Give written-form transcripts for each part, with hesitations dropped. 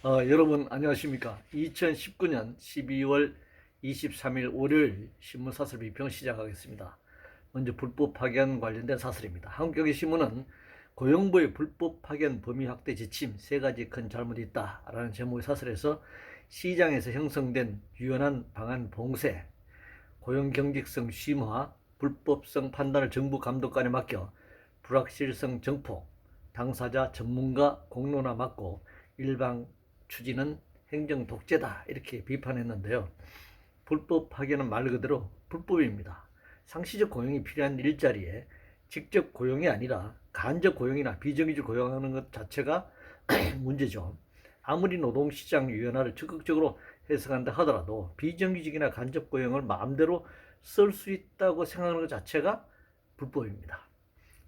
여러분 안녕하십니까? 2019년 12월 23일 월요일 신문사설 비평 시작하겠습니다. 먼저 불법 파견 관련된 사설입니다. 한국경제신문은 고용부의 불법 파견 범위 확대 지침 세 가지 큰 잘못이 있다라는 제목의 사설에서 시장에서 형성된 유연한 방안 봉쇄, 고용경직성 심화, 불법성 판단을 정부 감독관에 맡겨 불확실성 정폭, 당사자 전문가 공론화 막고 일방 추진은 행정 독재다 이렇게 비판했는데요. 불법 파견은 말 그대로 불법입니다. 상시적 고용이 필요한 일자리에 직접 고용이 아니라 간접 고용이나 비정규직 고용하는 것 자체가 문제죠. 아무리 노동시장 유연화를 적극적으로 해석한다 하더라도 비정규직이나 간접 고용을 마음대로 쓸 수 있다고 생각하는 것 자체가 불법입니다.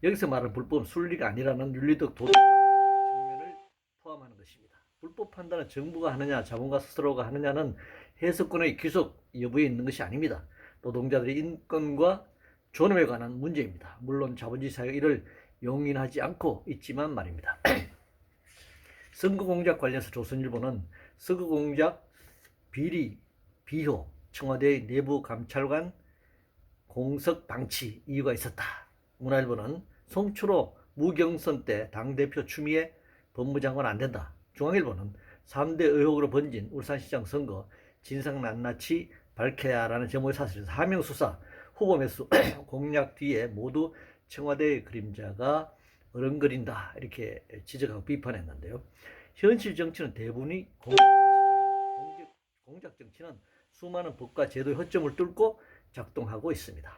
여기서 말하는 불법은 순리가 아니라는 윤리적 도덕적 측면을 포함하는 것입니다. 불법 판단은 정부가 하느냐 자본가 스스로가 하느냐는 해석권의 귀속 여부에 있는 것이 아닙니다. 노동자들의 인권과 존엄에 관한 문제입니다. 물론 자본주의 사회가 이를 용인하지 않고 있지만 말입니다. 선거공작 관련해서 조선일보는 선거공작 비리, 비호, 청와대의 내부 감찰관 공석 방치 이유가 있었다. 문화일보는 송철호 무경선 때 당대표 추미애 법무장관 안 된다. 중앙일보는 3대 의혹으로 번진 울산시장 선거 진상 낱낱이 밝혀야라는 제목의 사실에서 하명수사 후보 매수 공약 뒤에 모두 청와대의 그림자가 어른거린다 이렇게 지적하고 비판했는데요. 현실 정치는 대부분이 공작 정치는 수많은 법과 제도의 허점을 뚫고 작동하고 있습니다.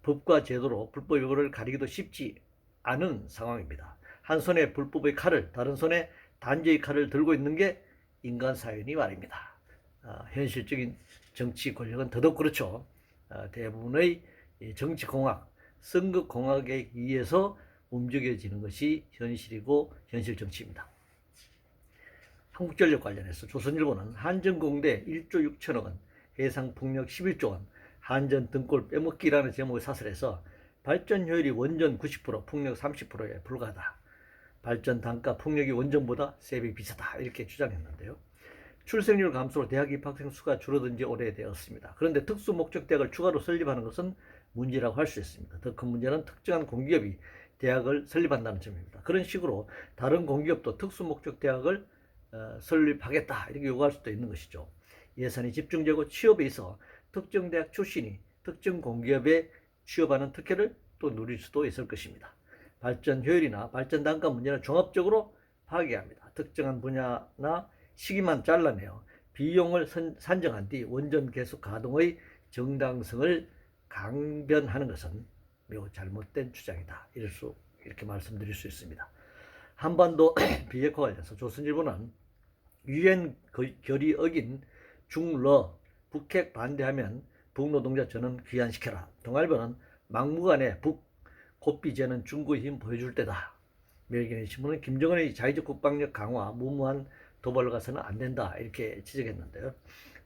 법과 제도로 불법 요구를 가리기도 쉽지 않은 상황입니다. 한 손에 불법의 칼을 다른 손에 단죄의 칼을 들고 있는 게 인간 사회니 말입니다. 현실적인 정치 권력은 더더욱 그렇죠. 대부분의 정치공학, 선거공학에 의해서 움직여지는 것이 현실이고 현실 정치입니다. 한국전력 관련해서 조선일보는 한전공대 1조 6천억 원, 해상풍력 11조 원, 한전 등골 빼먹기라는 제목의 사설에서 발전 효율이 원전 90%, 풍력 30%에 불과하다. 발전 단가 풍력이 원전보다 3배 비싸다 이렇게 주장했는데요. 출생률 감소로 대학 입학생 수가 줄어든 지 오래되었습니다. 그런데 특수목적대학을 추가로 설립하는 것은 문제라고 할 수 있습니다. 더 큰 문제는 특정한 공기업이 대학을 설립한다는 점입니다. 그런 식으로 다른 공기업도 특수목적대학을 설립하겠다 이렇게 요구할 수도 있는 것이죠. 예산이 집중되고 취업에 있어 특정 대학 출신이 특정 공기업에 취업하는 특혜를 또 누릴 수도 있을 것입니다. 발전 효율이나 발전 단가 문제는 종합적으로 파괴합니다. 특정한 분야나 시기만 잘라내어 비용을 산정한 뒤 원전 계속 가동의 정당성을 강변하는 것은 매우 잘못된 주장이다. 이렇게 말씀드릴 수 있습니다. 한반도 비핵화 관련해서 조선일보는 유엔 결의 어긴 중러 북핵 반대하면 북노동자 전원 귀환시켜라. 동아일보는 막무가내 북 고삐제는 중국의 힘 보여줄 때다. 매일경제 신문은 김정은의 자위적 국방력 강화 무모한 도발을 가서는 안 된다 이렇게 지적했는데요.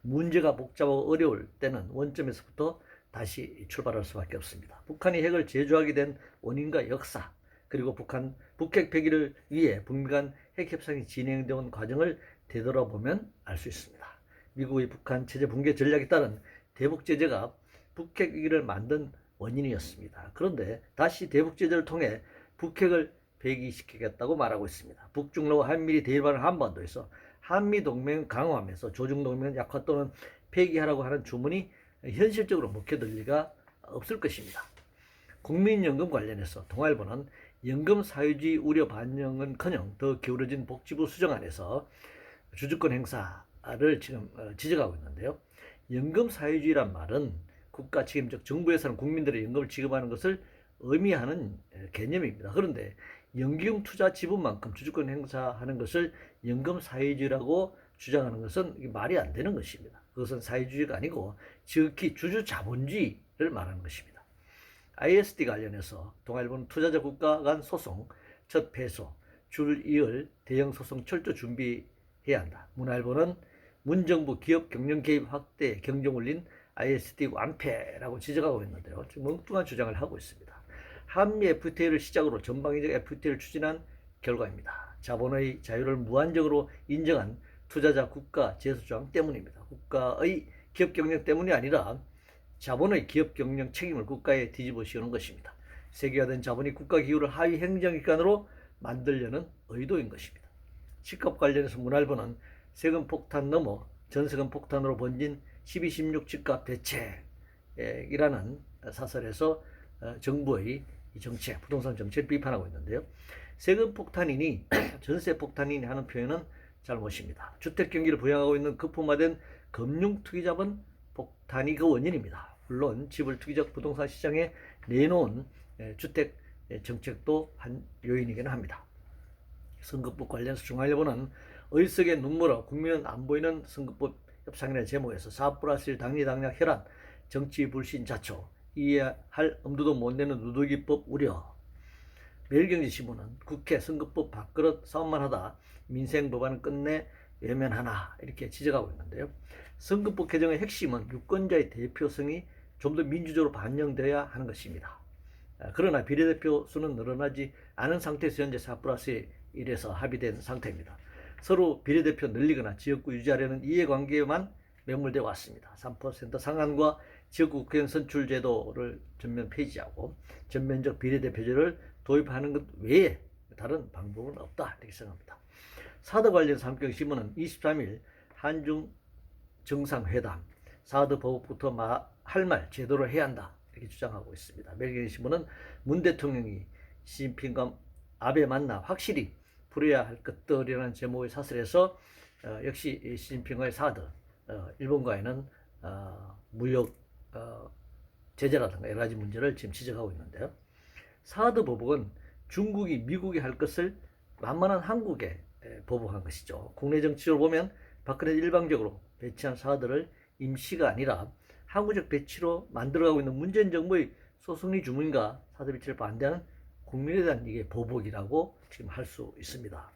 문제가 복잡하고 어려울 때는 원점에서부터 다시 출발할 수밖에 없습니다. 북한이 핵을 제조하게 된 원인과 역사 그리고 북핵 폐기를 위해 북미 간 핵 협상이 진행되온 과정을 되돌아보면 알 수 있습니다. 미국의 북한 체제 붕괴 전략에 따른 대북 제재가 북핵 위기를 만든 원인이었습니다. 그런데 다시 대북 제재를 통해 북핵을 폐기시키겠다고 말하고 있습니다. 북중러 한미리 대일반을 한반도에서 한미동맹 강화하면서 조중동맹 약화 또는 폐기하라고 하는 주문이 현실적으로 먹혀들 리가 없을 것입니다. 국민연금 관련해서 동아일보는 연금 사유지 우려 반영은커녕 더 기울어진 복지부 수정안에서 주주권 행사를 지금 지적하고 있는데요. 연금 사유지란 말은 국가 책임적 정부 예산은 국민들의 연금을 지급하는 것을 의미하는 개념입니다. 그런데 연기금 투자 지분만큼 주주권 행사하는 것을 연금 사유지라고 주장하는 것은 말이 안 되는 것입니다. 그것은 사유주의가 아니고 지극히 주주 자본주의를 말하는 것입니다. ISD 관련해서 동아일보는 투자자 국가 간 소송 첫 패소, 줄 이을 대형 소송 철저 준비해야 한다. 문화일보는 문정부 기업 경영 개입 확대 경종 울린 ISD 완패라고 지적하고 있는데요. 지금 엉뚱한 주장을 하고 있습니다. 한미 FTA를 시작으로 전방위적 FTA를 추진한 결과입니다. 자본의 자유를 무한적으로 인정한 투자자 국가 제소조항 때문입니다. 국가의 기업 경영 때문이 아니라 자본의 기업 경영 책임을 국가에 뒤집어 씌우는 것입니다. 세계화된 자본이 국가 기구를 하위 행정기관으로 만들려는 의도인 것입니다. 식값 관련해서 문화일보는 세금 폭탄 넘어 전세금 폭탄으로 번진 12.16 집값 대책이라는 사설에서 정부의 정책, 부동산 정책을 비판하고 있는데요. 세금 폭탄이니 전세 폭탄이니 하는 표현은 잘못입니다. 주택 경기를 부양하고 있는 거품화된 금융 투기 자본 폭탄이 그 원인입니다. 물론 집을 투기적 부동산 시장에 내놓은 주택 정책도 한 요인이기는 합니다. 선거법 관련해서 중앙일보는 의석의 눈물어 국민은 안 보이는 선거법 협상이라는 제목에서 4+1 당리당략 혈안 정치 불신 자초 이해할 엄두도 못 내는 누더기법 우려. 매일경제신문은 국회 선거법 밥그릇 싸움만 하다 민생 법안은 끝내 외면하나 이렇게 지적하고 있는데요. 선거법 개정의 핵심은 유권자의 대표성이 좀 더 민주적으로 반영되어야 하는 것입니다. 그러나 비례대표 수는 늘어나지 않은 상태에서 현재 4+1에서 합의된 상태입니다. 서로 비례대표 늘리거나 지역구 유지하려는 이해관계에만 매몰되어 왔습니다. 3% 상한과 지역구 국회의원 선출 제도를 전면 폐지하고 전면적 비례대표제를 도입하는 것 외에 다른 방법은 없다 이렇게 생각합니다. 사드 관련해서 한국경제신문은 23일 한중 정상회담 사드 법부터 할 말 제대로 해야 한다 이렇게 주장하고 있습니다. 매일경제신문은 문 대통령이 시진핑과 아베 만나 확실히 풀어야 할 것들이라는 제목의 사설에서 역시 시진핑과의 사드, 일본과의는 무역 제재라든가 여러 가지 문제를 지금 지적하고 있는데요. 사드 보복은 중국이 미국이 할 것을 만만한 한국에 보복한 것이죠. 국내 정치적으로 보면 박근혜 일방적으로 배치한 사드를 임시가 아니라 항구적 배치로 만들어가고 있는 문재인 정부의 소승리 주문과 사드 배치를 반대하는 국민에 대한 이게 보복이라고 지금 할 수 있습니다.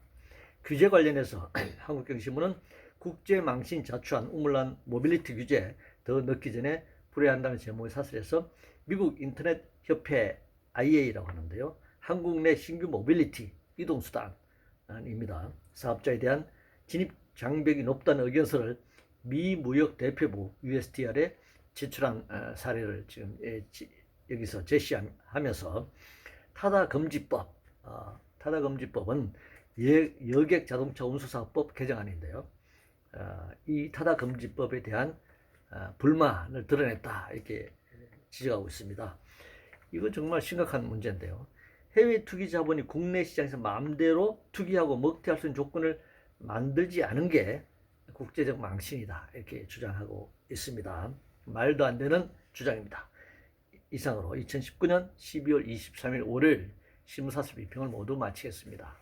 규제 관련해서 한국경제신문은 국제망신 자초한 우물란 모빌리티 규제 더 넣기 전에 풀어야 한다는 제목의 사설에서 미국 인터넷 협회 IA라고 하는데요. 한국 내 신규 모빌리티 이동수단입니다. 사업자에 대한 진입 장벽이 높다는 의견서를 미 무역 대표부 USTR에 제출한 사례를 지금 여기서 제시하면서 타다금지법은 여객 자동차 운수사업법 개정안인데요. 이 타다금지법에 대한 불만을 드러냈다 이렇게 지적하고 있습니다. 이거 정말 심각한 문제인데요. 해외 투기 자본이 국내 시장에서 마음대로 투기하고 먹튀할 수 있는 조건을 만들지 않은 게 국제적 망신이다 이렇게 주장하고 있습니다. 말도 안 되는 주장입니다. 이상으로 2019년 12월 23일 월요일 신문사설 비평을 모두 마치겠습니다.